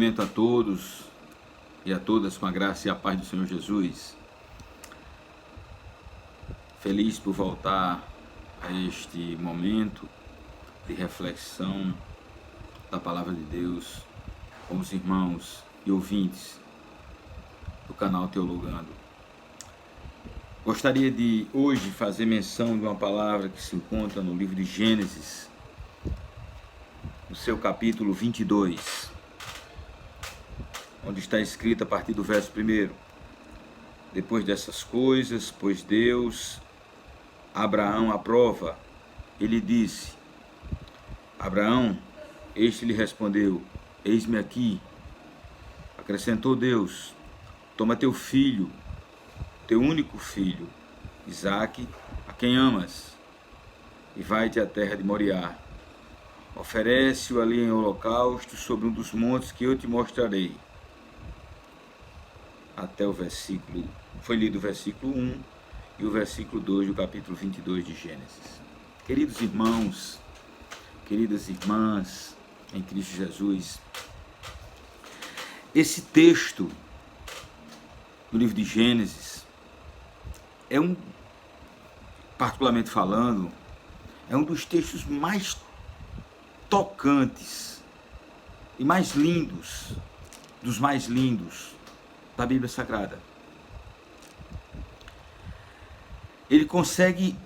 Cumprimento a todos e a todas com a graça e a paz do Senhor Jesus. Feliz por voltar a este momento de reflexão da Palavra de Deus com os irmãos e ouvintes do canal Teologando. Gostaria de hoje fazer menção de uma palavra que se encontra no livro de Gênesis, no seu capítulo 22, onde está escrito a partir do verso 1. Depois dessas coisas, pôs Deus Abraão à prova, ele disse: Abraão, este lhe respondeu: eis-me aqui. Acrescentou Deus: toma teu filho, teu único filho, Isaque, a quem amas, e vai-te à terra de Moriá. Oferece-o ali em holocausto sobre um dos montes que eu te mostrarei. Até o versículo, foi lido o versículo 1 e o versículo 2 do capítulo 22 de Gênesis. Queridos irmãos, queridas irmãs em Cristo Jesus, esse texto do livro de Gênesis particularmente falando, é um dos textos mais tocantes e mais lindos, dos mais lindos da Bíblia Sagrada. Ele consegue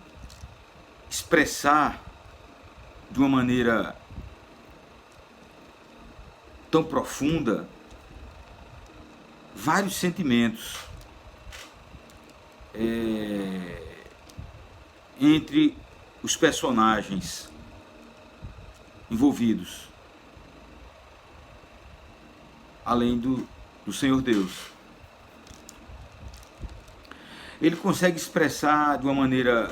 expressar de uma maneira tão profunda vários sentimentos entre os personagens envolvidos, além do Senhor Deus. Ele consegue expressar de uma maneira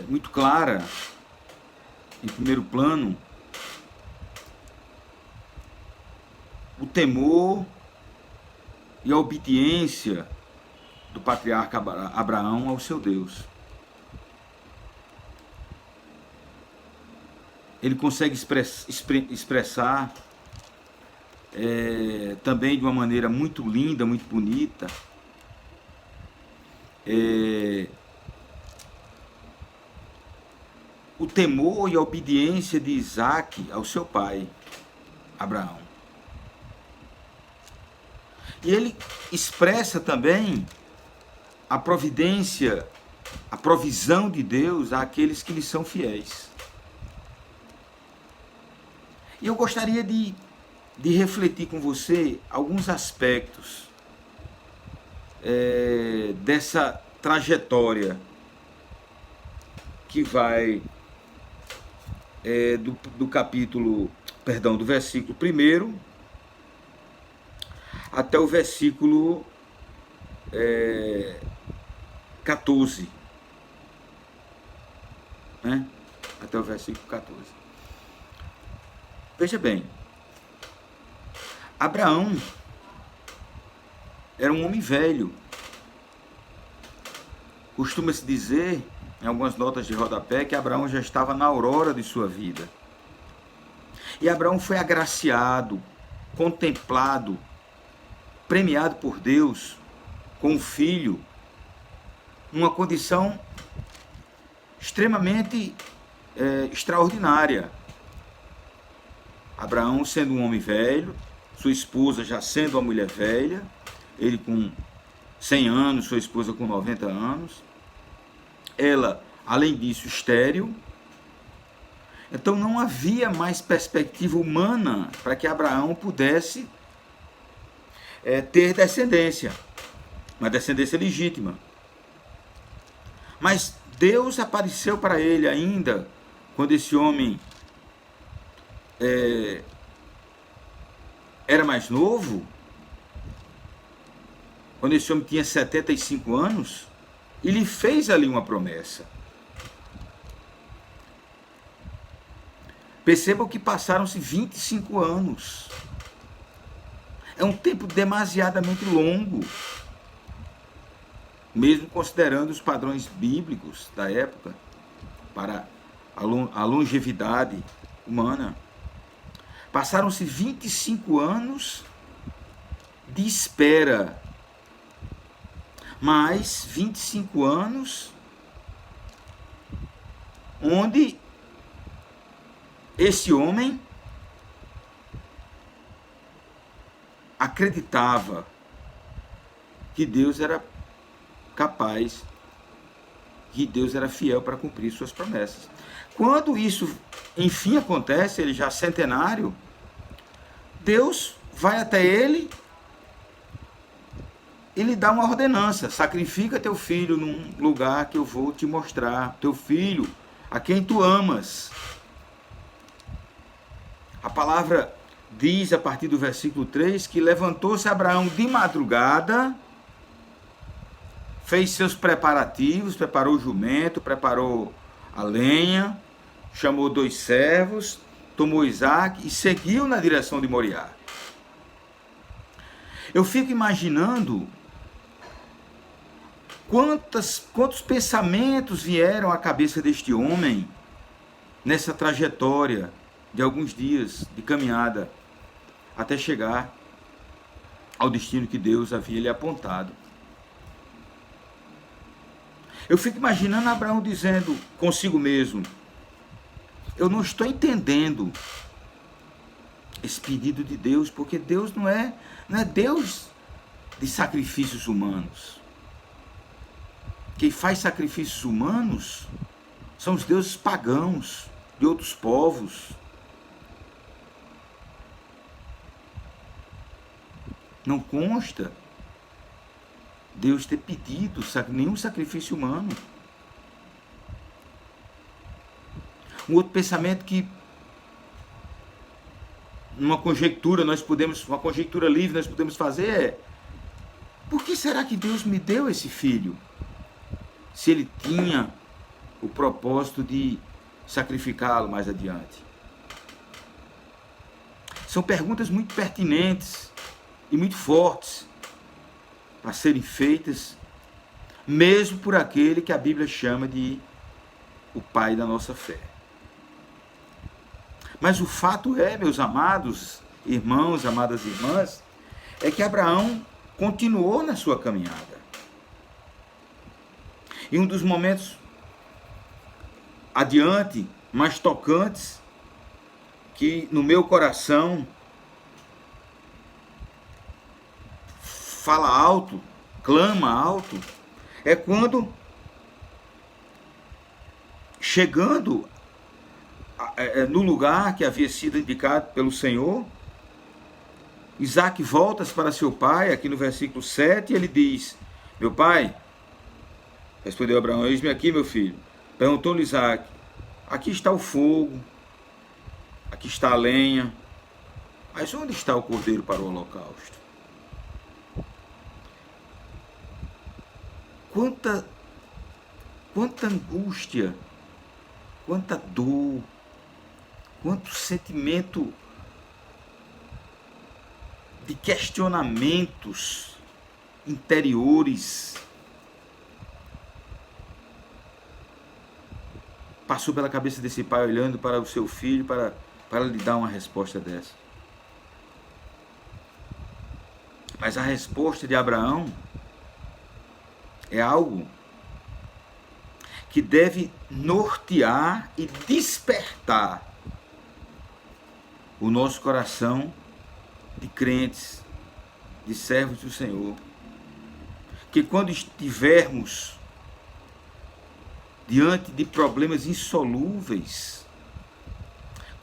muito clara, em primeiro plano, o temor e a obediência do patriarca Abraão ao seu Deus. Ele consegue expressar também de uma maneira muito linda, muito bonita, o temor e a obediência de Isaque ao seu pai, Abraão. E ele expressa também a providência, a provisão de Deus àqueles que lhe são fiéis. E eu gostaria de refletir com você alguns aspectos dessa trajetória que vai do versículo 1 até o versículo 14, né? Até o versículo 14. Veja bem, Abraão era um homem velho. Costuma-se dizer, em algumas notas de rodapé, que Abraão já estava na aurora de sua vida. E Abraão foi agraciado, contemplado, premiado por Deus com um filho, numa condição extremamente extraordinária. Abraão sendo um homem velho, sua esposa já sendo uma mulher velha, ele com 100 anos, sua esposa com 90 anos, ela, além disso, estéril. Então não havia mais perspectiva humana para que Abraão pudesse ter descendência, uma descendência legítima. Mas Deus apareceu para ele ainda, quando esse homem era mais novo, quando esse homem tinha 75 anos, e lhe fez ali uma promessa. Percebam que passaram-se 25 anos. É um tempo demasiadamente longo, mesmo considerando os padrões bíblicos da época, para a longevidade humana. Passaram-se 25 anos de espera, mais 25 anos onde esse homem acreditava que Deus era capaz, que Deus era fiel para cumprir suas promessas. Quando isso, enfim, acontece, ele já centenário, Deus vai até ele e lhe dá uma ordenança: sacrifica teu filho num lugar que eu vou te mostrar, teu filho, a quem tu amas. A palavra diz, a partir do versículo 3, que levantou-se Abraão de madrugada, fez seus preparativos, preparou o jumento, preparou a lenha, chamou 2 servos, tomou Isaac e seguiu na direção de Moriá. Eu fico imaginando quantos pensamentos vieram à cabeça deste homem nessa trajetória de alguns dias de caminhada até chegar ao destino que Deus havia lhe apontado. Eu fico imaginando Abraão dizendo consigo mesmo: eu não estou entendendo esse pedido de Deus, porque Deus não é Deus de sacrifícios humanos. Quem faz sacrifícios humanos são os deuses pagãos de outros povos. Não consta Deus ter pedido nenhum sacrifício humano. Um outro pensamento que, uma conjectura livre nós podemos fazer é: por que será que Deus me deu esse filho? Se ele tinha o propósito de sacrificá-lo mais adiante. São perguntas muito pertinentes e muito fortes a serem feitas, mesmo por aquele que a Bíblia chama de o pai da nossa fé. Mas o fato é, meus amados irmãos, amadas irmãs, é que Abraão continuou na sua caminhada. E um dos momentos adiante, mais tocantes, que no meu coração fala alto, clama alto, é quando, chegando no lugar que havia sido indicado pelo Senhor, Isaac volta para seu pai, aqui no versículo 7, ele diz: meu pai, respondeu Abraão, eis-me aqui, meu filho. Perguntou-lhe Isaac: aqui está o fogo, aqui está a lenha, mas onde está o cordeiro para o holocausto? Quanta angústia, quanta dor, quanto sentimento de questionamentos interiores passou pela cabeça desse pai, olhando para o seu filho para lhe dar uma resposta dessa. Mas a resposta de Abraão é algo que deve nortear e despertar o nosso coração de crentes, de servos do Senhor. Que quando estivermos diante de problemas insolúveis,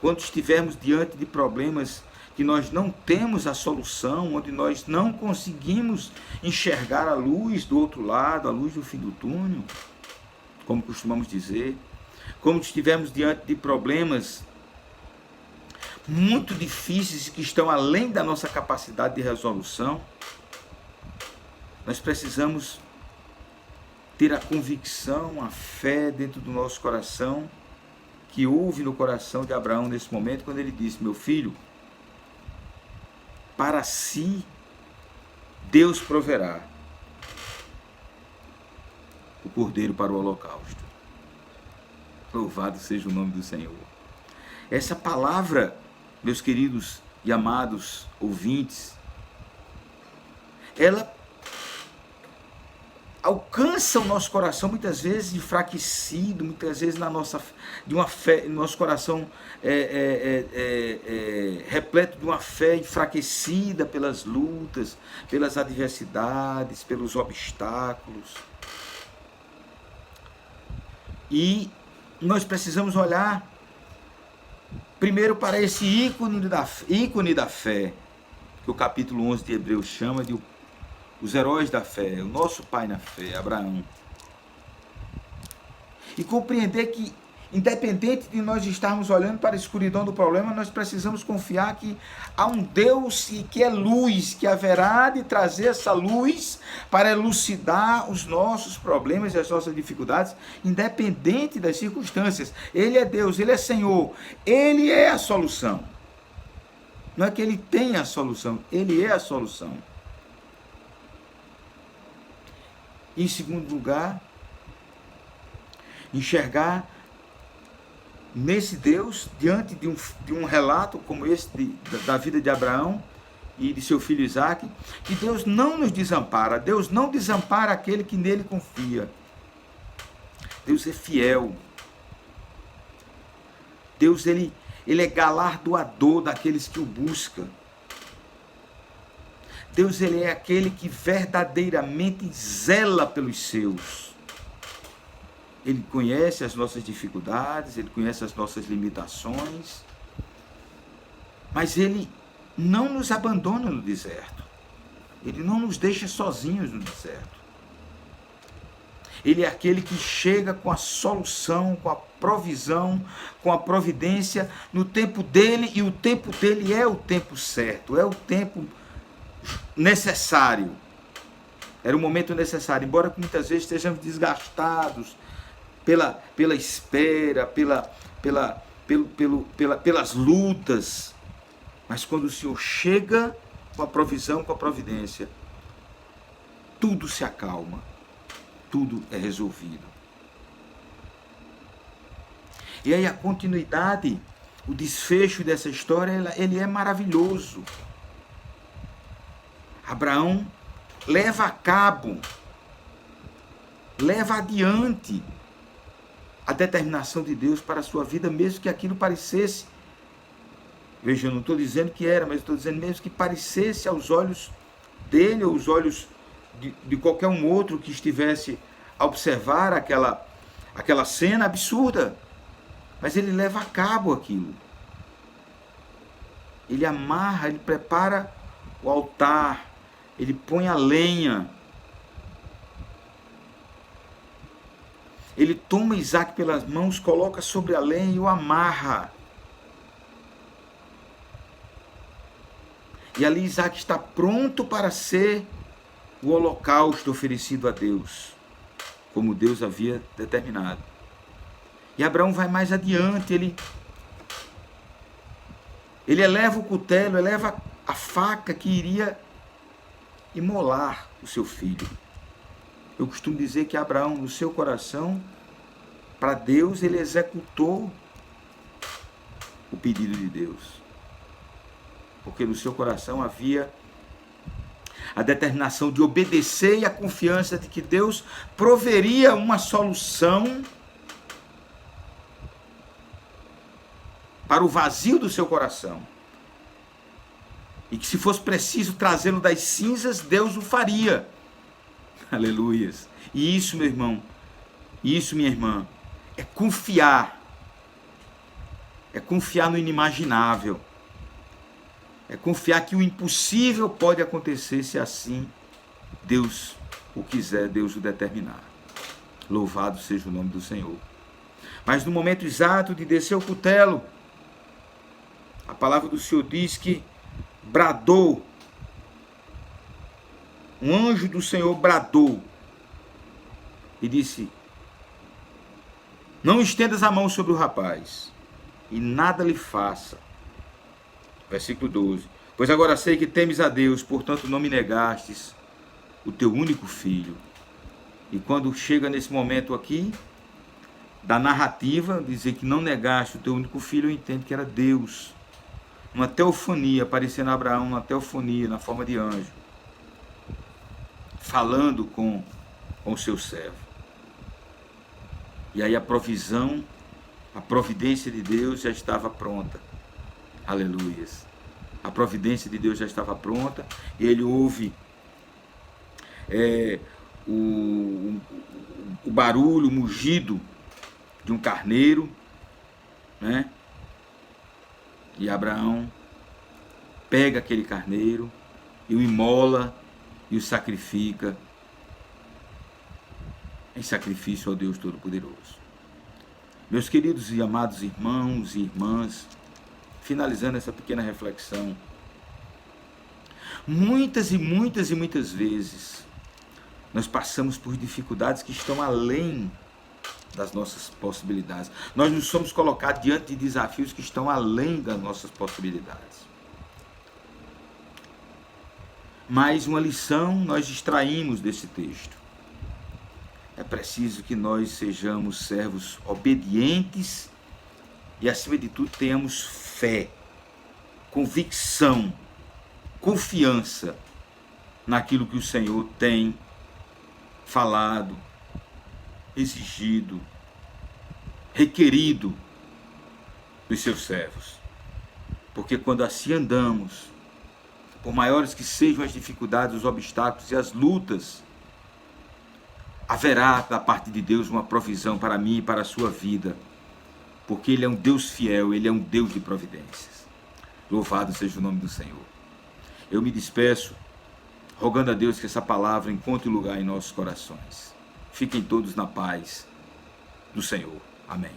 quando estivermos diante de problemas que nós não temos a solução, onde nós não conseguimos enxergar a luz do outro lado, a luz do fim do túnel, como costumamos dizer, como estivermos diante de problemas muito difíceis que estão além da nossa capacidade de resolução, nós precisamos ter a convicção, a fé dentro do nosso coração, que houve no coração de Abraão nesse momento, quando ele disse: meu filho, para si Deus proverá o cordeiro para o holocausto. Louvado seja o nome do Senhor. Essa palavra meus queridos e amados ouvintes, ela alcança o nosso coração muitas vezes enfraquecido, muitas vezes de uma fé, nosso coração repleto de uma fé enfraquecida pelas lutas, pelas adversidades, pelos obstáculos. E nós precisamos olhar primeiro para esse ícone da fé, que o capítulo 11 de Hebreus chama de os heróis da fé, o nosso pai na fé, Abraão. E compreender que, independente de nós estarmos olhando para a escuridão do problema, nós precisamos confiar que há um Deus que é luz, que haverá de trazer essa luz para elucidar os nossos problemas e as nossas dificuldades, independente das circunstâncias. Ele é Deus, Ele é Senhor, Ele é a solução. Não é que Ele tenha a solução, Ele é a solução. Em segundo lugar, enxergar nesse Deus, diante de um relato como esse da vida de Abraão e de seu filho Isaque, que Deus não nos desampara, Deus não desampara aquele que nele confia. Deus é fiel. Deus, ele é galardoador daqueles que o buscam. Deus, ele é aquele que verdadeiramente zela pelos seus. Ele conhece as nossas dificuldades, Ele conhece as nossas limitações, mas Ele não nos abandona no deserto. Ele não nos deixa sozinhos no deserto. Ele é aquele que chega com a solução, com a provisão, com a providência no tempo dele, e o tempo dele é o tempo certo, é o tempo necessário. Era o momento necessário, embora muitas vezes estejamos desgastados pela espera, pelas lutas, mas quando o Senhor chega com a provisão, com a providência, tudo se acalma, tudo é resolvido. E aí a continuidade, o desfecho dessa história, ele é maravilhoso. Abraão leva a cabo, leva adiante a determinação de Deus para a sua vida, mesmo que aquilo parecesse, veja, eu não estou dizendo que era, mas estou dizendo mesmo que parecesse aos olhos dele, ou os olhos de qualquer um outro que estivesse a observar aquela cena absurda, mas ele leva a cabo aquilo. Ele amarra, ele prepara o altar, ele põe a lenha, ele toma Isaque pelas mãos, coloca sobre a lenha e o amarra. E ali Isaque está pronto para ser o holocausto oferecido a Deus, como Deus havia determinado. E Abraão vai mais adiante, ele eleva o cutelo, eleva a faca que iria imolar o seu filho. Eu costumo dizer que Abraão, no seu coração, para Deus, ele executou o pedido de Deus. Porque no seu coração havia a determinação de obedecer e a confiança de que Deus proveria uma solução para o vazio do seu coração. E que se fosse preciso trazê-lo das cinzas, Deus o faria. Aleluias. E isso, meu irmão, e isso, minha irmã, é confiar. É confiar no inimaginável. É confiar que o impossível pode acontecer se assim Deus o quiser, Deus o determinar. Louvado seja o nome do Senhor. Mas no momento exato de descer o cutelo, a palavra do Senhor diz que bradou, um anjo do Senhor bradou e disse: não estendas a mão sobre o rapaz e nada lhe faça. Versículo 12. Pois agora sei que temes a Deus, portanto não me negastes o teu único filho. E quando chega nesse momento aqui da narrativa, dizer que não negaste o teu único filho, eu entendo que era Deus uma teofania, aparecendo a Abraão, uma teofania na forma de anjo, falando com o seu servo. E aí a provisão, a providência de Deus já estava pronta. Aleluias. A providência de Deus já estava pronta, e ele ouve o barulho, o mugido de um carneiro, né? E Abraão pega aquele carneiro e o imola e o sacrifica em sacrifício ao Deus Todo-Poderoso. Meus queridos e amados irmãos e irmãs, finalizando essa pequena reflexão, muitas vezes nós passamos por dificuldades que estão além das nossas possibilidades. Nós nos somos colocados diante de desafios que estão além das nossas possibilidades. Mais uma lição nós extraímos desse texto. É preciso que nós sejamos servos obedientes e, acima de tudo, tenhamos fé, convicção, confiança naquilo que o Senhor tem falado, exigido, requerido dos seus servos. Porque quando assim andamos, por maiores que sejam as dificuldades, os obstáculos e as lutas, haverá da parte de Deus uma provisão para mim e para a sua vida, porque Ele é um Deus fiel, Ele é um Deus de providências. Louvado seja o nome do Senhor. Eu me despeço, rogando a Deus que essa palavra encontre lugar em nossos corações. Fiquem todos na paz do Senhor. Amém.